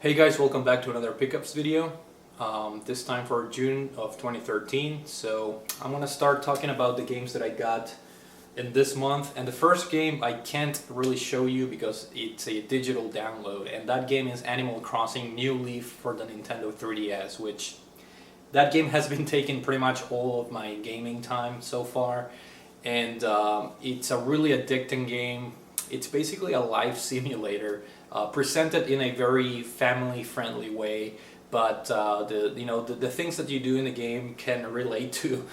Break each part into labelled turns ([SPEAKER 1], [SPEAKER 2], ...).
[SPEAKER 1] Hey guys, welcome back to another pickups video. This time for June of 2013. So I'm gonna start talking about the games that I got in this month. And the first game I can't really show you because it's a digital download, and that game is Animal Crossing New Leaf for the Nintendo 3DS, which that game has been taking pretty much all of my gaming time so far. And it's a really addicting game. It's basically a life simulator presented in a very family-friendly way, but the things that you do in the game can relate to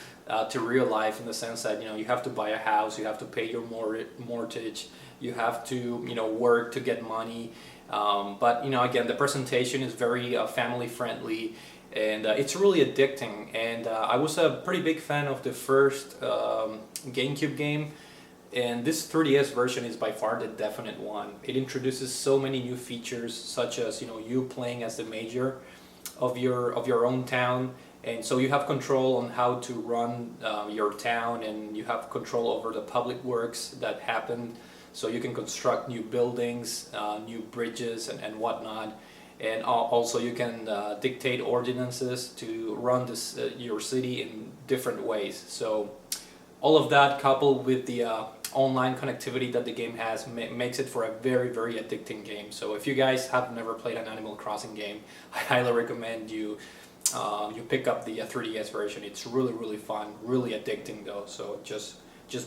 [SPEAKER 1] real life in the sense that you have to buy a house, you have to pay your mortgage, you have to work to get money, but again, the presentation is very family-friendly. And it's really addicting, and I was a pretty big fan of the first GameCube game, and this 3DS version is by far the definite one. It introduces so many new features, such as you playing as the mayor of your own town, and so you have control on how to run your town, and you have control over the public works that happen, so you can construct new buildings, new bridges, and whatnot. And also you can dictate ordinances to run your city in different ways. So all of that, coupled with the online connectivity that the game has, makes it for a very, very addicting game. So if you guys have never played an Animal Crossing game, I highly recommend you pick up the 3DS version. It's really, really fun, really addicting though. So just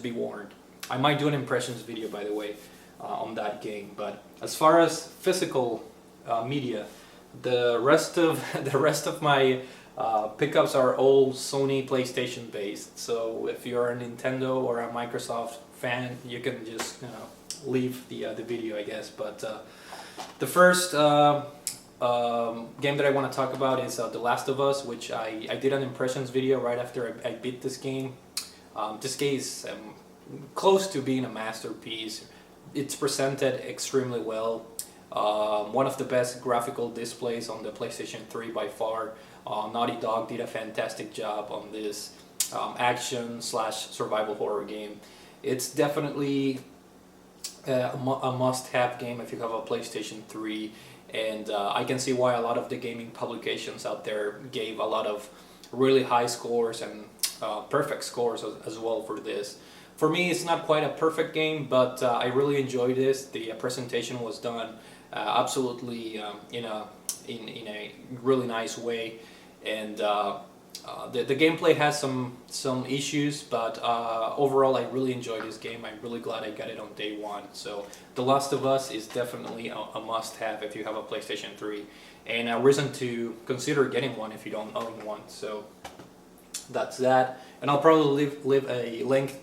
[SPEAKER 1] be warned. I might do an impressions video, by the way, on that game. But as far as physical media, the rest of my pickups are all Sony PlayStation based. So if you're a Nintendo or a Microsoft fan, you can just leave the video, I guess. But the first game that I want to talk about is The Last of Us, which I did an impressions video right after I beat this game. This game is close to being a masterpiece. It's presented extremely well. One of the best graphical displays on the PlayStation 3 by far. Naughty Dog did a fantastic job on this action/survival horror game. It's definitely a must-have game if you have a PlayStation 3, and I can see why a lot of the gaming publications out there gave a lot of really high scores and perfect scores as well for this. For me, it's not quite a perfect game, but I really enjoyed this. The presentation was done absolutely in a really nice way, and the gameplay has some issues, but overall I really enjoyed this game. I'm really glad I got it on day one. So The Last of Us is definitely a must-have if you have a PlayStation 3, and a reason to consider getting one if you don't own one. So that's that, and I'll probably leave a link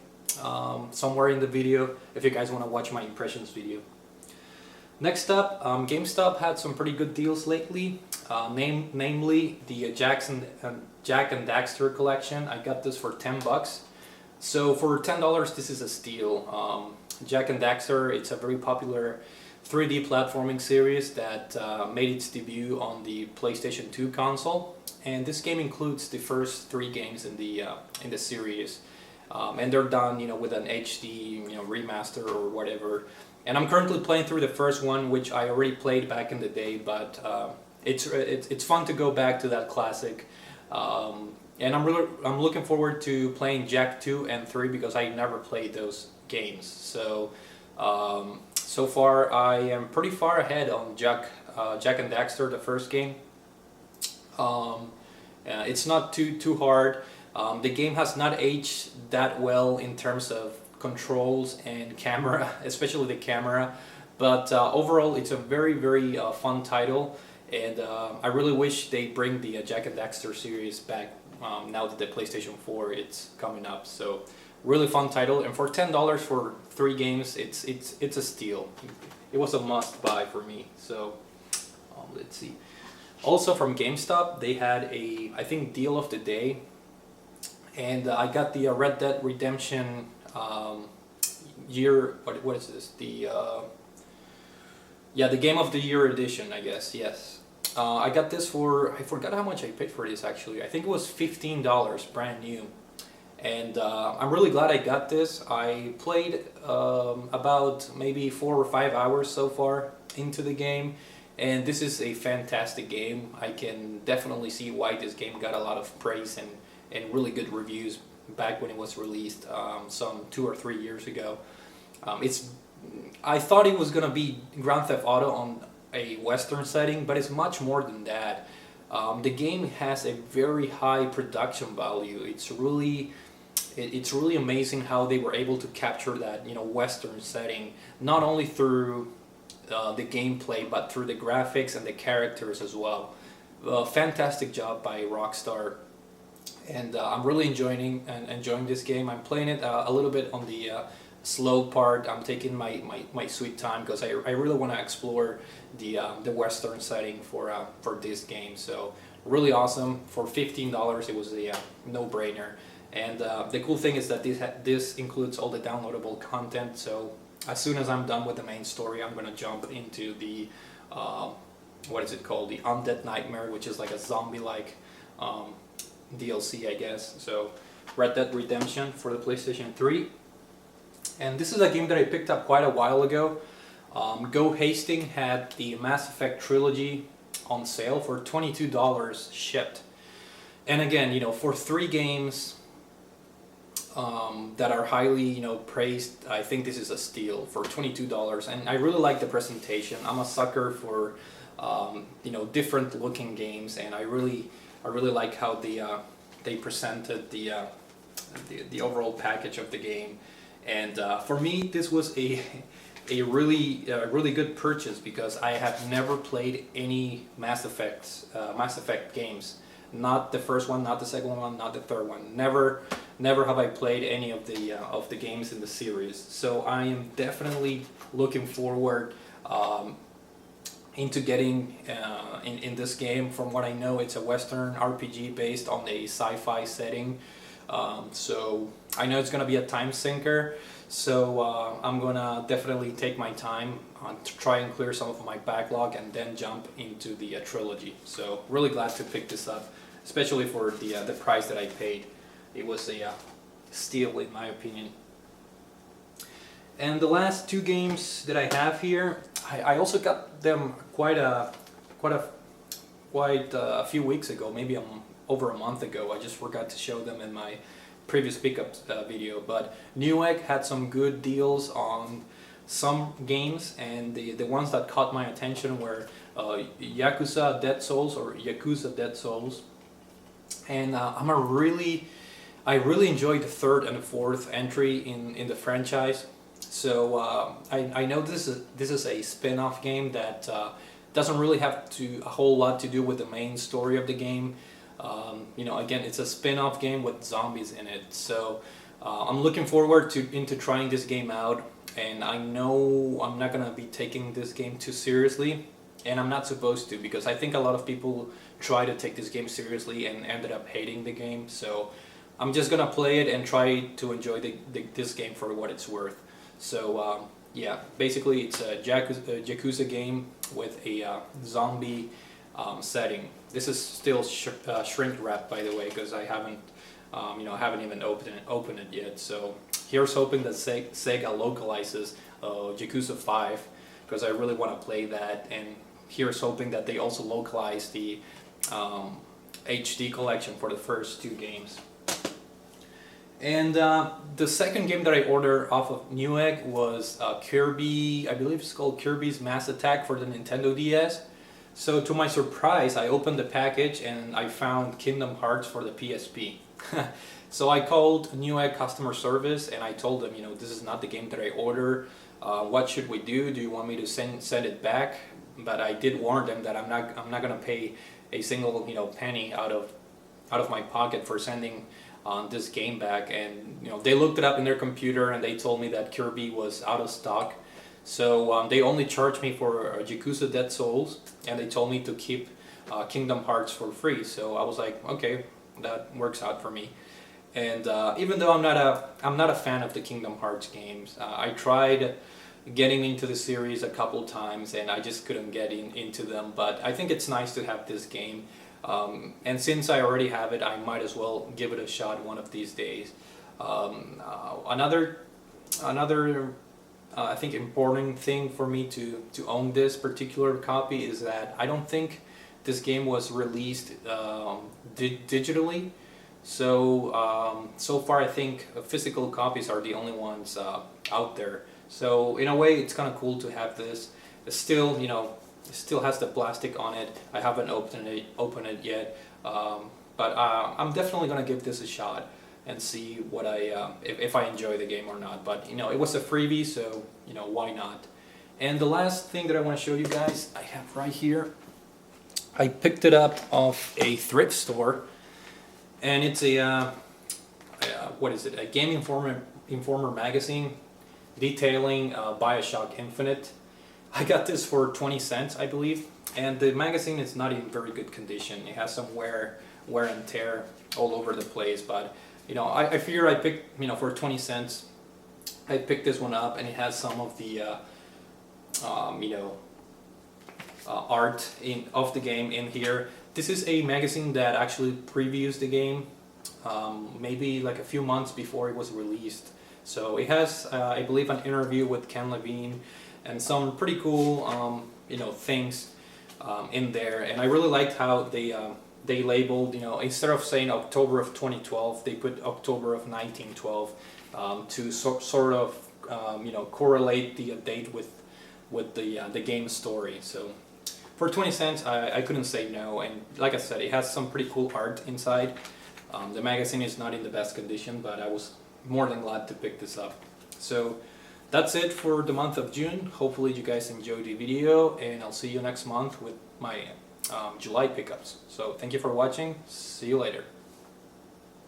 [SPEAKER 1] somewhere in the video if you guys want to watch my impressions video. Next up, GameStop had some pretty good deals lately, namely the Jak and Daxter collection. I got this for $10. So for $10, this is a steal. Jak and Daxter, it's a very popular 3D platforming series that made its debut on the PlayStation 2 console, and this game includes the first 3 games in the series, and they're done with an HD remaster or whatever. And I'm currently playing through the first one, which I already played back in the day, but it's fun to go back to that classic. And I'm looking forward to playing Jak 2 and 3 because I never played those games. So so far I am pretty far ahead on Jak and Daxter, the first game. It's not too hard. The game has not aged that well in terms of controls and camera, especially the camera, but overall it's a very, very fun title, and I really wish they bring the Jak and Daxter series back now that the PlayStation 4 it's coming up. So really fun title, and for $10 for 3 games, it's a steal. It was a must buy for me. So let's see. Also from GameStop, they had I think deal of the day, and I got the Red Dead Redemption what is this, the Game of the Year edition, I guess. Yes, I got this for, I forgot how much I paid for this actually. I think it was $15 brand new, and I'm really glad I got this. I played about maybe 4 or 5 hours so far into the game, and this is a fantastic game. I can definitely see why this game got a lot of praise and really good reviews back when it was released some 2 or 3 years ago. I thought it was gonna be Grand Theft Auto on a Western setting, but it's much more than that. The game has a very high production value. It's really amazing how they were able to capture that, you know, Western setting, not only through the gameplay but through the graphics and the characters as well. Fantastic job by Rockstar, and I'm really enjoying this game. I'm playing it a little bit on the slow part. I'm taking my sweet time because I really want to explore the Western setting for this game. So really awesome. For $15, it was a no-brainer. And the cool thing is that this includes all the downloadable content. So as soon as I'm done with the main story, I'm gonna jump into the what is it called? The Undead Nightmare, which is like a zombie-like DLC, I guess. So Red Dead Redemption for the PlayStation 3. And this is a game that I picked up quite a while ago. Go Hastings had the Mass Effect Trilogy on sale for $22 shipped. And again, you know, for 3 games that are highly, you know, praised, I think this is a steal for $22. And I really like the presentation. I'm a sucker for you know, different looking games, and I really like how they presented the overall package of the game. And for me, this was a really good purchase because I have never played any Mass Effect games. Not the first one, not the second one, not the third one. Never have I played any of the games in the series. So I am definitely looking forward into getting in this game. From what I know, it's a Western RPG based on a sci-fi setting. So I know it's gonna be a time sinker. So I'm gonna definitely take my time to try and clear some of my backlog and then jump into the trilogy. So really glad to pick this up, especially for the price that I paid. It was a steal in my opinion. And the last 2 games that I have here, I also got them quite a few weeks ago, maybe over a month ago. I just forgot to show them in my previous pickups video. But Newegg had some good deals on some games, and the ones that caught my attention were Yakuza Dead Souls, and I really enjoyed the 3rd and the 4th entry in the franchise. So I know this is a spin-off game that doesn't really have a whole lot to do with the main story of the game. You know, again, it's a spin-off game with zombies in it. So I'm looking forward into trying this game out, and I know I'm not gonna be taking this game too seriously, and I'm not supposed to, because I think a lot of people try to take this game seriously and ended up hating the game. So I'm just gonna play it and try to enjoy this game for what it's worth. So yeah, basically it's a Yakuza game with a zombie setting. This is still shrink wrapped, by the way, because I haven't even opened it yet. So here's hoping that Sega localizes Yakuza 5, because I really want to play that. And here's hoping that they also localize the HD collection for the first 2 games. And the second game that I ordered off of Newegg was Kirby, I believe it's called Kirby's Mass Attack for the Nintendo DS. So to my surprise, I opened the package and I found Kingdom Hearts for the PSP. So I called Newegg customer service and I told them, you know, this is not the game that I ordered. What should we do? Do you want me to send it back? But I did warn them that I'm not gonna pay a single, you know, penny out of my pocket for sending this game back. And you know, they looked it up in their computer and they told me that Kirby was out of stock. So they only charged me for Yakuza Dead Souls, and they told me to keep Kingdom Hearts for free. So I was like, okay, that works out for me. And even though I'm not a fan of the Kingdom Hearts games, I tried getting into the series a couple times and I just couldn't get into them. But I think it's nice to have this game, and since I already have it, I might as well give it a shot one of these days. Another I think important thing for me to own this particular copy is that I don't think this game was released digitally. So so far I think physical copies are the only ones out there. So in a way it's kind of cool to have this. It's still, you know, it still has the plastic on it. I haven't opened it yet, but I'm definitely gonna give this a shot and see what if I enjoy the game or not. But you know, it was a freebie, so you know, why not? And the last thing that I want to show you guys, I have right here. I picked it up off a thrift store, and it's a what is it? A Game Informer magazine detailing BioShock Infinite. I got this for 20 cents, I believe, and the magazine is not in very good condition. It has some wear and tear all over the place, but you know, I figure I picked, you know, for 20 cents, I picked this one up, and it has some of the you know, art of the game in here. This is a magazine that actually previews the game, maybe like a few months before it was released. So it has, I believe, an interview with Ken Levine and some pretty cool, you know, things in there. And I really liked how they labeled, you know, instead of saying October of 2012, they put October of 1912 to sort of, you know, correlate the date with the game story. So for 20 cents, I couldn't say no. And like I said, it has some pretty cool art inside. The magazine is not in the best condition, but I was more than glad to pick this up. So that's it for the month of June. Hopefully you guys enjoyed the video, and I'll see you next month with my July pickups. So thank you for watching. See you later.